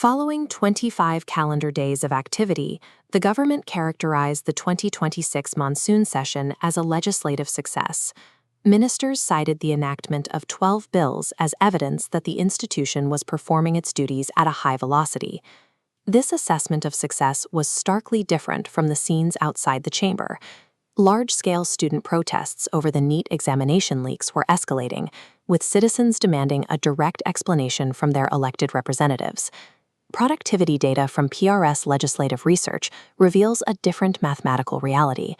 Following 25 calendar days of activity, the government characterized the 2026 monsoon session as a legislative success. Ministers cited the enactment of 12 bills as evidence that the institution was performing its duties at a high velocity. This assessment of success was starkly different from the scenes outside the chamber. Large-scale student protests over the NEET examination leaks were escalating, with citizens demanding a direct explanation from their elected representatives. Productivity data from PRS Legislative Research reveals a different mathematical reality.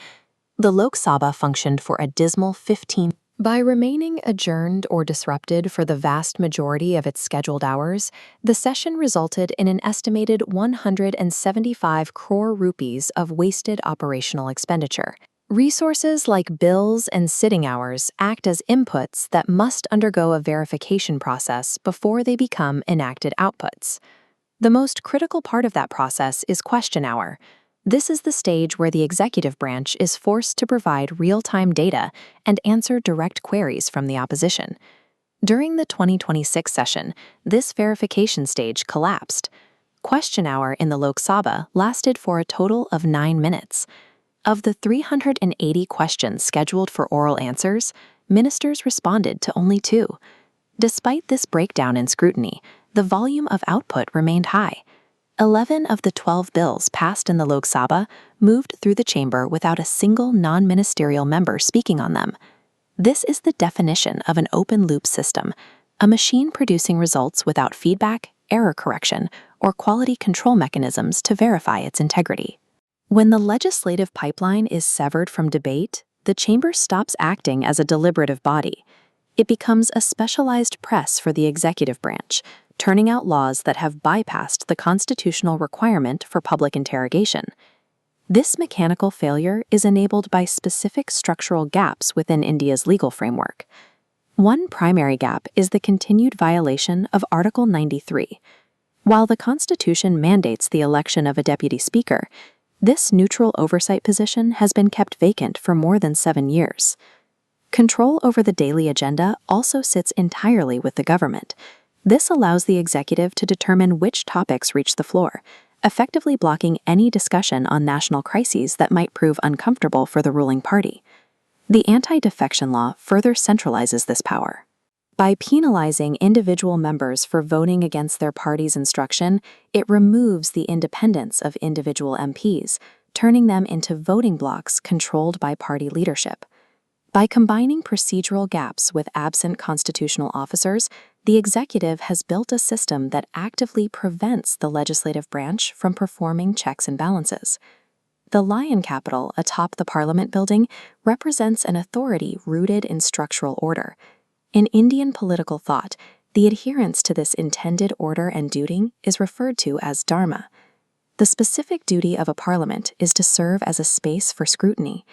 The Lok Sabha functioned for a dismal 15. By remaining adjourned or disrupted for the vast majority of its scheduled hours, the session resulted in an estimated 175 crore rupees of wasted operational expenditure. Resources like bills and sitting hours act as inputs that must undergo a verification process before they become enacted outputs. The most critical part of that process is question hour. This is the stage where the executive branch is forced to provide real-time data and answer direct queries from the opposition. During the 2026 session, this verification stage collapsed. Question hour in the Lok Sabha lasted for a total of 9 minutes. Of the 380 questions scheduled for oral answers, ministers responded to only 2. Despite this breakdown in scrutiny, the volume of output remained high. 11 of the 12 bills passed in the Lok Sabha moved through the chamber without a single non-ministerial member speaking on them. This is the definition of an open-loop system, a machine producing results without feedback, error correction, or quality control mechanisms to verify its integrity. When the legislative pipeline is severed from debate, the chamber stops acting as a deliberative body. It becomes a specialized press for the executive branch, turning out laws that have bypassed the constitutional requirement for public interrogation. This mechanical failure is enabled by specific structural gaps within India's legal framework. One primary gap is the continued violation of Article 93. While the Constitution mandates the election of a deputy speaker, this neutral oversight position has been kept vacant for more than 7 years. Control over the daily agenda also sits entirely with the government. This allows the executive to determine which topics reach the floor, effectively blocking any discussion on national crises that might prove uncomfortable for the ruling party. The anti-defection law further centralizes this power. By penalizing individual members for voting against their party's instruction, it removes the independence of individual MPs, turning them into voting blocks controlled by party leadership. By combining procedural gaps with absent constitutional officers, the executive has built a system that actively prevents the legislative branch from performing checks and balances. The Lion Capitol atop the Parliament building represents an authority rooted in structural order. In Indian political thought, the adherence to this intended order and duty is referred to as dharma. The specific duty of a parliament is to serve as a space for scrutiny.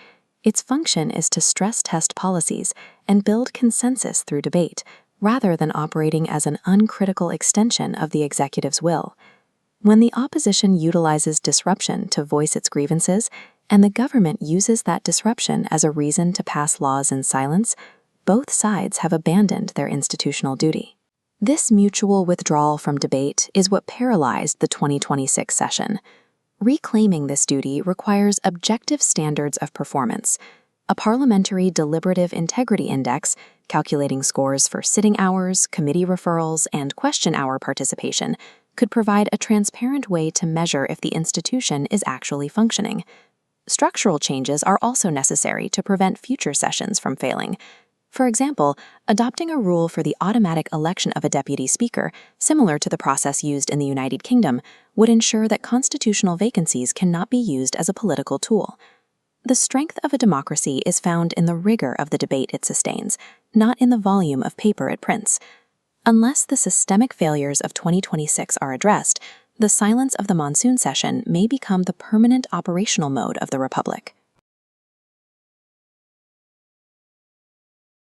Its function is to stress test policies and build consensus through debate, rather than operating as an uncritical extension of the executive's will. When the opposition utilizes disruption to voice its grievances, and the government uses that disruption as a reason to pass laws in silence, both sides have abandoned their institutional duty. This mutual withdrawal from debate is what paralyzed the 2026 session. Reclaiming this duty requires objective standards of performance. A parliamentary deliberative integrity index, calculating scores for sitting hours, committee referrals, and question hour participation, could provide a transparent way to measure if the institution is actually functioning. Structural changes are also necessary to prevent future sessions from failing. For example, adopting a rule for the automatic election of a deputy speaker, similar to the process used in the United Kingdom, would ensure that constitutional vacancies cannot be used as a political tool. The strength of a democracy is found in the rigor of the debate it sustains, not in the volume of paper it prints. Unless the systemic failures of 2026 are addressed, the silence of the monsoon session may become the permanent operational mode of the Republic.